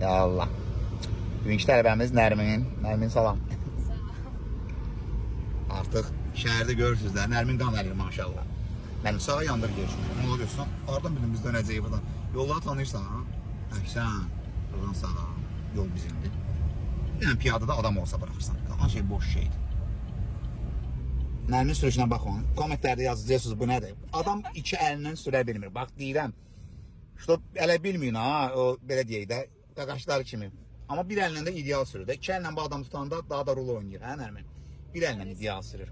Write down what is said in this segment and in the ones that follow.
Ya Allah. Bugünkü tələbəmiz Nərmin. Nərmin salam. Artıq şəhərdə görürsünüz də, Nərmin qan əlir maşallah. Nərmin sağa yandır görüşünü. Onu görürsən, oradan birimiz dönəcəyik buradan. Yolları tanıyırsan, ha? Əksən, buradan sağa, yol bizimdir. Yəni piyadada adam olsa bırakırsan. Qalan şey boş şeydir. Nərmin sürüşünə baxın. Kommentlərdə yazacaqsınız bu nədir? Adam iki əlindən sürə bilmir. Bax deyirəm. İşte elə bilməyin ha, o belə deyək də, qaqaşları kimi. Amma bir əllə də ideal sürür də. İki əllə bu adam tutanda daha da rol oynayır, hə Nərmin? Bir əllə ideal sürür.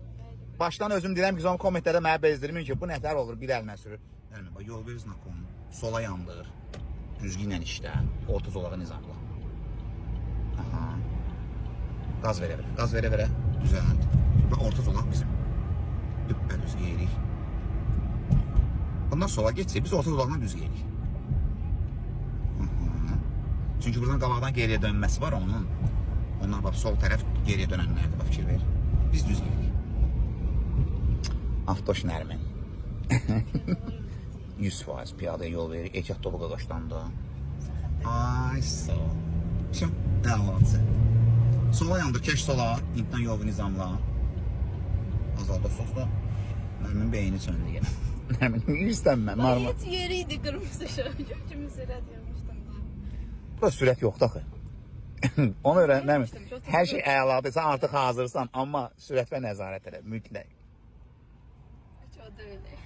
Başdan özüm deyirəm ki, son kommentlərdə mənə bezdirməyin ki, bu nətər olur, bir əllə sürür. Nərmin, bax, yol verir znakonu, sola yandır, düzgünlə işlə, orta zolağı nizamla. Aha. Qaz verə-verə, qaz verə-verə, düzəld. Və orta zolaq bizim. Düppə düz geyirik. Bundan sola geçsək, biz orta zolaqla düz geyirik. Çünki buradan qabaqdan geriyə dönməsi var onun. Onlar bax, sol tərəf geriyə dönənlərdir, bax, fikir verir. Biz düz gelirik. Avtoş Nərmin. 100% piyadaya yol verir. Ehtiyat dolu qaqaşdan da. Ay, sağ ol. Şimdi, əlatısı. Sola yandır, keş sola. İntdən yolu nizamla. Azalda sosla. Nərmin beyni söndü yenə. Nərmin, istənmə, normal. Heç yeriydi qırmızı ışığı. Kimi sürət yapmışdım. Burada sürət yoxdur axı. Ona görə Nərmin, hər şey əladır, sən artıq hazırsan, amma sürət və nəzarət elə, mütləq. Heç o da öyle.